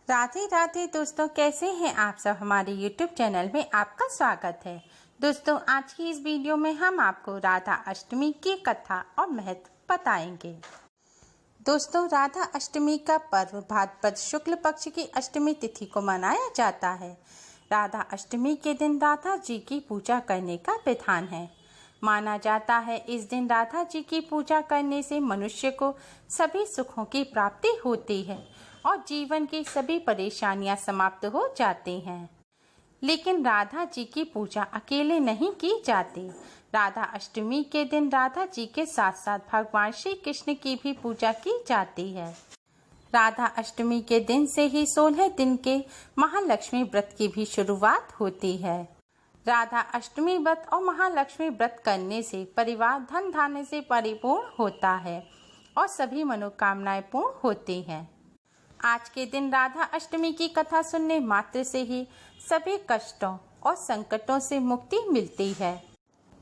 राधे राधे दोस्तों, कैसे हैं आप सब। हमारे YouTube चैनल में आपका स्वागत है। दोस्तों, आज की इस वीडियो में हम आपको राधा अष्टमी की कथा और महत्व बताएंगे। दोस्तों, राधा अष्टमी का पर्व भाद्रपद शुक्ल पक्ष की अष्टमी तिथि को मनाया जाता है। राधा अष्टमी के दिन राधा जी की पूजा करने का विधान है। माना जाता है इस दिन राधा जी की पूजा करने से मनुष्य को सभी सुखों की प्राप्ति होती है और जीवन की सभी परेशानियां समाप्त हो जाती हैं। लेकिन राधा जी की पूजा अकेले नहीं की जाती। राधा अष्टमी के दिन राधा जी के साथ साथ भगवान श्री कृष्ण की भी पूजा की जाती है। राधा अष्टमी के दिन से ही 16 दिन के महालक्ष्मी व्रत की भी शुरुआत होती है। राधा अष्टमी व्रत और महालक्ष्मी व्रत करने से परिवार धन धान्य से परिपूर्ण होता है और सभी मनोकामनाएं पूर्ण होती हैं। आज के दिन राधा अष्टमी की कथा सुनने मात्र से ही सभी कष्टों और संकटों से मुक्ति मिलती है।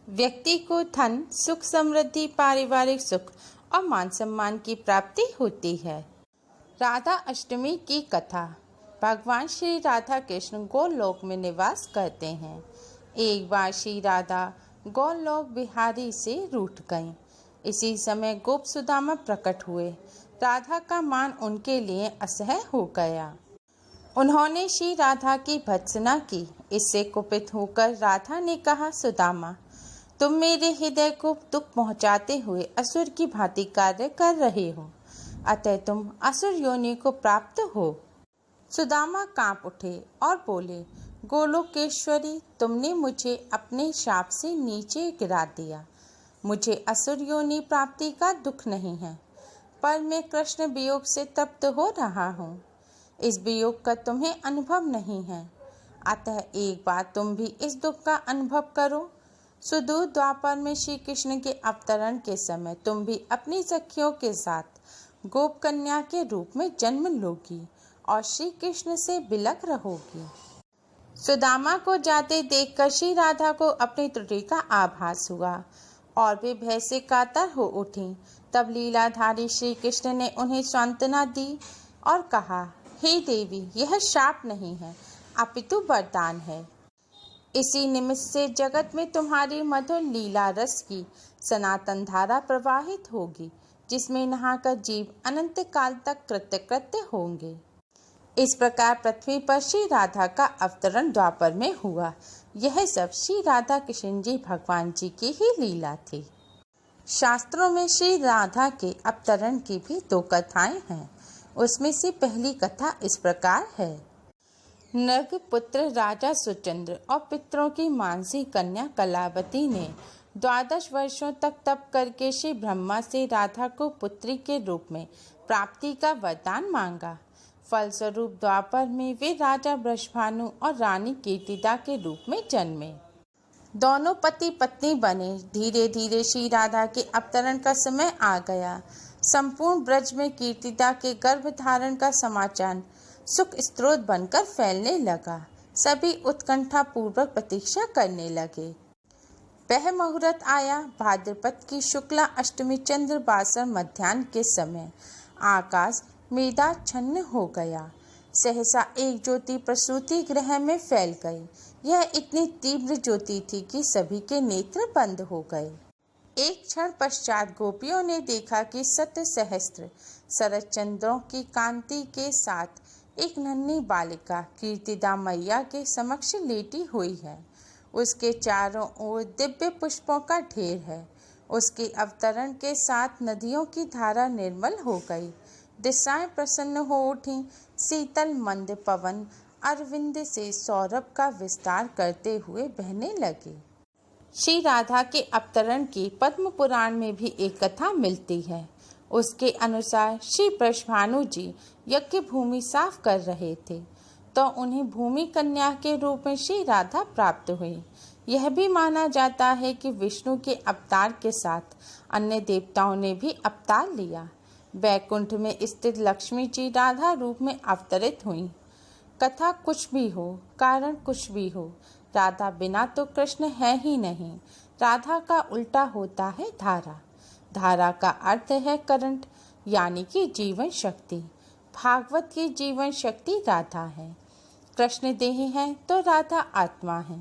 व्यक्ति को धन, सुख, समृद्धि, पारिवारिक सुख और मान सम्मान की प्राप्ति होती है। राधा अष्टमी की कथा। भगवान श्री राधा कृष्ण गोलोक में निवास करते हैं। एक बार श्री राधा गोलोक बिहारी से रूठ गईं। इसी समय गोप सुदामा प्रकट हुए। राधा का मान उनके लिए असह्य हो गया। उन्होंने श्री राधा की भर्त्सना की। इससे कुपित होकर राधा ने कहा, सुदामा, तुम मेरे हृदय को दुख पहुंचाते हुए असुर की भांति कार्य कर रहे हो, अतः तुम असुर योनि को प्राप्त हो। सुदामा कांप उठे और बोले, गोलोकेश्वरी, तुमने मुझे अपने शाप से नीचे गिरा दिया। मुझे असुर योनि प्राप्ति का दुख नहीं है, पर मैं कृष्ण वियोग से तप्त हो रहा हूँ। इस वियोग का तुम्हें अनुभव नहीं है, अतः एक बार तुम भी इस दुख का अनुभव करो। सुदूर द्वापर में श्री कृष्ण के अवतरण के समय तुम भी अपनी सखियों के साथ गोप कन्या के रूप में जन्म लोगी और श्री कृष्ण से बिलख रहोगी। सुदामा को जाते देखकर श्री राधा को अपनी त्रुटि का आभास हुआ और वे भय से कातर हो उठी। तब लीलाधारी श्री कृष्ण ने उन्हें सांत्वना दी और कहा, हे देवी, यह शाप नहीं है अपितु वरदान है। इसी निमित्त से जगत में तुम्हारी मधुर लीला रस की सनातन धारा प्रवाहित होगी, जिसमें नहाकर जीव अनंत काल तक कृत्य होंगे। इस प्रकार पृथ्वी पर श्री राधा का अवतरण द्वापर में हुआ। यह सब श्री राधा कृष्ण जी भगवान जी की ही लीला थी। शास्त्रों में श्री राधा के अवतरण की भी 2 कथाएं हैं। उसमें से पहली कथा इस प्रकार है। नृग पुत्र राजा सुचंद्र और पितरों की मानसी कन्या कलावती ने 12 वर्षों तक तप करके श्री ब्रह्मा से राधा को पुत्री के रूप में प्राप्ति का वरदान मांगा। फलस्वरूप द्वापर में वे राजा वृषभानु और रानी कीर्तिदा के रूप में जन्मे। दोनों पति पत्नी बने। धीरे धीरे श्री राधा के अवतरण का समय आ गया। संपूर्ण ब्रज में कीर्तिदा के गर्भ धारण का समाचार सुख स्रोत बनकर फैलने लगा। सभी उत्कंठा पूर्वक प्रतीक्षा करने लगे। वह मुहूर्त आया। भाद्रपद की शुक्ला अष्टमी चंद्र बासर मध्याह्न के समय आकाश मेघाच्छन्न हो गया। सहसा एक ज्योति प्रसूति गृह में फैल गई। यह इतनी तीव्र ज्योति थी कि सभी के नेत्र बंद हो गए। एक क्षण पश्चात गोपियों ने देखा कि 7 सहस्त्र शरद चंद्रों की कांति के साथ एक नन्ही बालिका कीर्तिदा मैया के समक्ष लेटी हुई है। उसके चारों ओर दिव्य पुष्पों का ढेर है। उसके अवतरण के साथ नदियों की धारा निर्मल हो गई। दिशाएं प्रसन्न हो उठी। शीतल मंद पवन अरविंद से सौरभ का विस्तार करते हुए बहने लगे। श्री राधा के अवतरण की पद्म पुराण में भी एक कथा मिलती है। उसके अनुसार श्री वृषभानु जी यज्ञ भूमि साफ कर रहे थे तो उन्हें भूमि कन्या के रूप में श्री राधा प्राप्त हुई। यह भी माना जाता है कि विष्णु के अवतार के साथ अन्य देवताओं ने भी अवतार लिया। वैकुंठ में स्थित लक्ष्मी जी राधा रूप में अवतरित हुई। कथा कुछ भी हो, कारण कुछ भी हो, राधा बिना तो कृष्ण है ही नहीं। राधा का उल्टा होता है धारा। धारा का अर्थ है करंट, यानी कि जीवन शक्ति। भागवत की जीवन शक्ति राधा है। कृष्ण देह है तो राधा आत्मा है।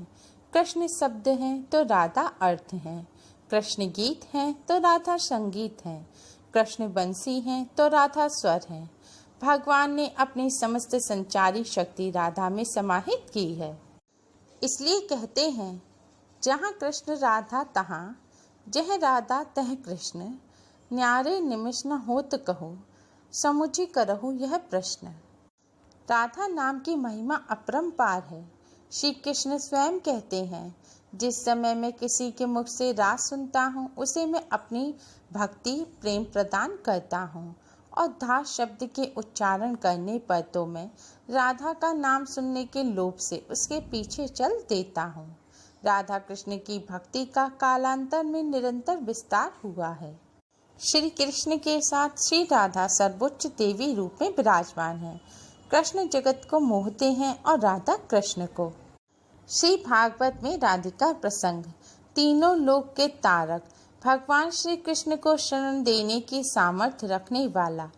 कृष्ण शब्द है तो राधा अर्थ है। कृष्ण गीत है तो राधा संगीत है। कृष्ण बंसी है तो राधा स्वर है। भगवान ने अपनी समस्त संचारी शक्ति राधा में समाहित की है। इसलिए कहते हैं, जहाँ कृष्ण राधा तहाँ, जह राधा तह कृष्ण, न्यारे निमिष न होत कहो, समुझी करहु यह प्रश्न। राधा नाम की महिमा अपरंपार है। श्री कृष्ण स्वयं कहते हैं, जिस समय मैं किसी के मुख से राग सुनता हूँ, उसे मैं अपनी भक्ति प्रेम प्रदान करता हूँ, और धा शब्द के उच्चारण करने पर तो मैं राधा का नाम सुनने के लोभ से उसके पीछे चल देता हूँ। राधा कृष्ण की भक्ति का कालांतर में निरंतर विस्तार हुआ है। श्री कृष्ण के साथ श्री राधा सर्वोच्च देवी रूप में विराजमान है। कृष्ण जगत को मोहते हैं और राधा कृष्ण को। श्री भागवत में राधिका प्रसंग, तीनों लोक के तारक, भगवान श्री कृष्ण को शरण देने की सामर्थ्य रखने वाला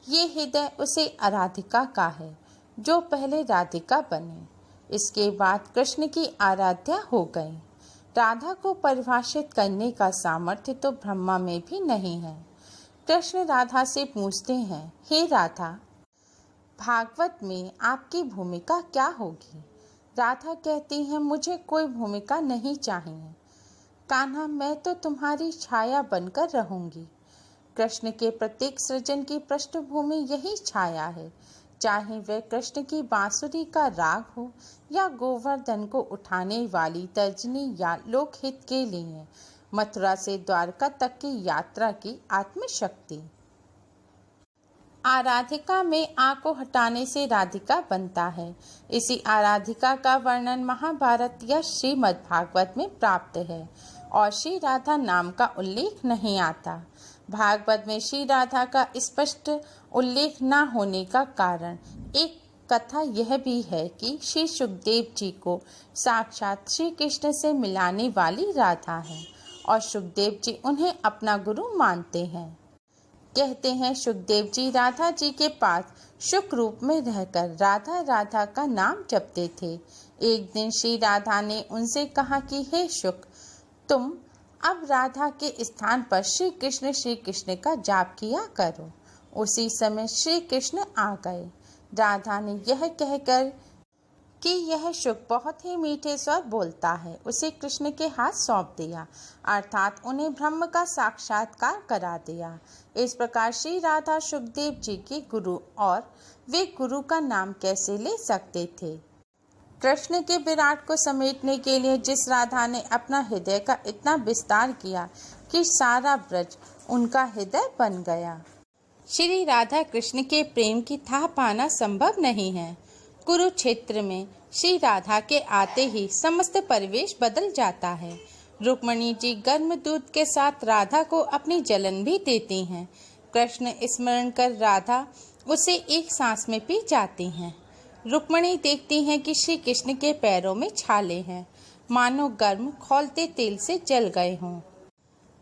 ये हृदय उसे आराधिका का है, जो पहले राधिका बने, इसके बाद कृष्ण की आराध्या हो गई। राधा को परिभाषित करने का सामर्थ्य तो ब्रह्मा में भी नहीं है। कृष्ण राधा से पूछते हैं, हे राधा, भागवत में आपकी भूमिका क्या होगी? राधा कहती है, मुझे कोई भूमिका नहीं चाहिए कान्हा, मैं तो तुम्हारी छाया बनकर रहूंगी। कृष्ण के प्रत्येक सृजन की पृष्ठभूमि यही छाया है, चाहे वह कृष्ण की बांसुरी का राग हो या गोवर्धन को उठाने वाली तर्जनी या लोकहित के लिए मथुरा से द्वारका तक की यात्रा की आत्मशक्ति। आराधिका में आ को हटाने से राधिका बनता है। इसी आराधिका का वर्णन महाभारत या श्रीमद् भागवत में प्राप्त है और श्री राधा नाम का उल्लेख नहीं आता। भागवत में श्री राधा का स्पष्ट उल्लेख न होने का कारण एक कथा यह भी है कि श्री सुखदेव जी को साक्षात श्री कृष्ण से मिलाने वाली राधा है और सुखदेव जी उन्हें अपना गुरु मानते हैं। कहते हैं, सुखदेव जी राधा जी के पास शुक रूप में रहकर राधा राधा का नाम जपते थे। एक दिन श्री राधा ने उनसे कहा कि हे शुक, तुम अब राधा के स्थान पर श्री कृष्ण का जाप किया करो। उसी समय श्री कृष्ण आ गए। राधा ने यह कहकर कि यह शुक बहुत ही मीठे स्वर बोलता है, उसे कृष्ण के हाथ सौंप दिया, अर्थात उन्हें ब्रह्म का साक्षात्कार करा दिया। इस प्रकार श्री राधा सुखदेव जी के गुरु, और वे गुरु का नाम कैसे ले सकते थे? कृष्ण के विराट को समेटने के लिए जिस राधा ने अपना हृदय का इतना विस्तार किया कि सारा ब्रज उनका हृदय बन गया। श्री राधा कृष्ण के प्रेम की था पाना संभव नहीं है। कुरुक्षेत्र में श्री राधा के आते ही समस्त परिवेश बदल जाता है। रुक्मणी जी गर्म दूध के साथ राधा को अपनी जलन भी देती हैं। कृष्ण स्मरण कर राधा उसे एक सांस में पी जाती हैं। रुक्मणी देखती हैं कि श्री कृष्ण के पैरों में छाले हैं, मानो गर्म खौलते तेल से जल गए हों।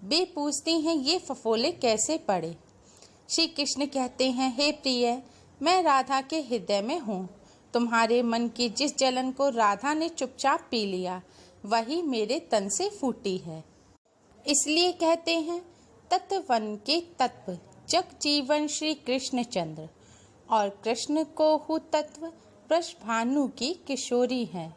वे पूछती हैं, ये फफोले कैसे पड़े? श्री कृष्ण कहते हैं, हे प्रिय, मैं राधा के हृदय में हूँ। तुम्हारे मन की जिस जलन को राधा ने चुपचाप पी लिया, वही मेरे तन से फूटी है। इसलिए कहते हैं, तत्वन के तत्व जग जीवन श्री कृष्ण चंद्र, और कृष्ण को हु तत्व वृषभानु की किशोरी है।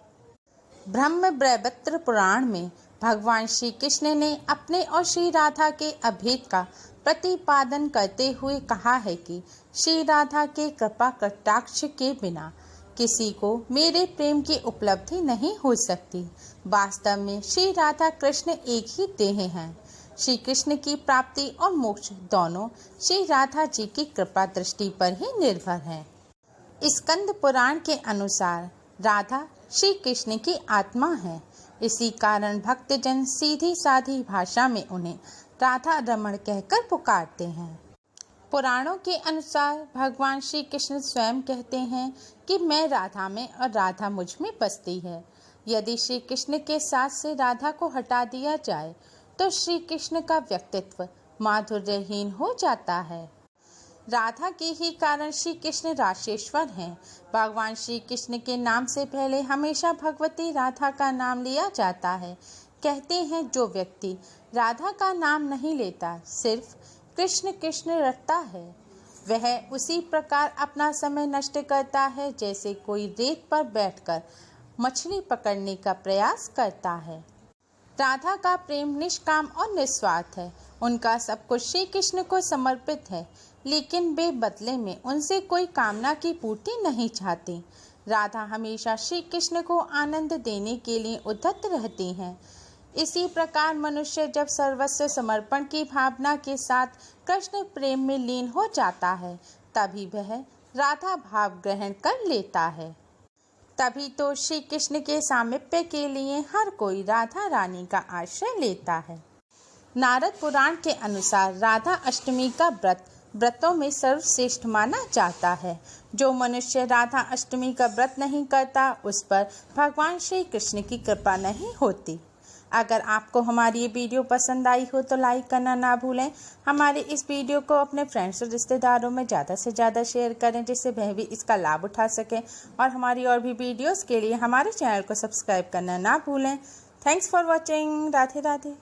ब्रह्म वैवर्त पुराण में भगवान श्री कृष्ण ने अपने और श्री राधा के अभेद का प्रतिपादन करते हुए कहा है कि श्री राधा के कृपा कटाक्ष के बिना किसी को मेरे प्रेम की उपलब्धि नहीं हो सकती। वास्तव में श्री राधा कृष्ण एक ही देह हैं। श्री कृष्ण की प्राप्ति और मोक्ष दोनों श्री राधा जी की कृपा दृष्टि पर ही निर्भर है। स्कंद पुराण के अनुसार राधा श्री कृष्ण की आत्मा है। इसी कारण भक्तजन सीधी साधी भाषा में उन्हें राधा रमण कहकर पुकारते हैं। पुराणों के अनुसार भगवान श्री कृष्ण स्वयं कहते हैं कि मैं राधा में और राधा मुझ में बसती है। यदि श्री कृष्ण के साथ से राधा को हटा दिया जाए तो श्री कृष्ण का व्यक्तित्व माधुर्यहीन हो जाता है। राधा के ही कारण श्री कृष्ण राशेश्वर हैं। भगवान श्री कृष्ण के नाम से पहले हमेशा भगवती राधा का नाम लिया जाता है। कहते हैं जो व्यक्ति राधा का नाम नहीं लेता, सिर्फ कृष्ण कृष्ण रटता है, वह उसी प्रकार अपना समय नष्ट करता है जैसे कोई रेत पर बैठकर मछली पकड़ने का प्रयास करता है। राधा का प्रेम निष्काम और निस्वार्थ है। उनका सब कुछ श्री कृष्ण को समर्पित है, लेकिन वे बदले में उनसे कोई कामना की पूर्ति नहीं चाहती। राधा हमेशा श्री कृष्ण को आनंद देने के लिए उद्यत रहती हैं। इसी प्रकार मनुष्य जब सर्वस्व समर्पण की भावना के साथ कृष्ण प्रेम में लीन हो जाता है, तभी वह राधा भाव ग्रहण कर लेता है। तभी तो श्री कृष्ण के सामीप्य के लिए हर कोई राधा रानी का आश्रय लेता है। नारद पुराण के अनुसार राधा अष्टमी का व्रतों में सर्वश्रेष्ठ माना जाता है। जो मनुष्य राधा अष्टमी का व्रत नहीं करता, उस पर भगवान श्री कृष्ण की कृपा नहीं होती। अगर आपको हमारी ये वीडियो पसंद आई हो तो लाइक करना ना भूलें। हमारे इस वीडियो को अपने फ्रेंड्स और रिश्तेदारों में ज़्यादा से ज़्यादा शेयर करें, जिससे वह भी इसका लाभ उठा सकें। और हमारी और भी वीडियोस के लिए हमारे चैनल को सब्सक्राइब करना ना भूलें। Thanks for watching. Radhe Radhe.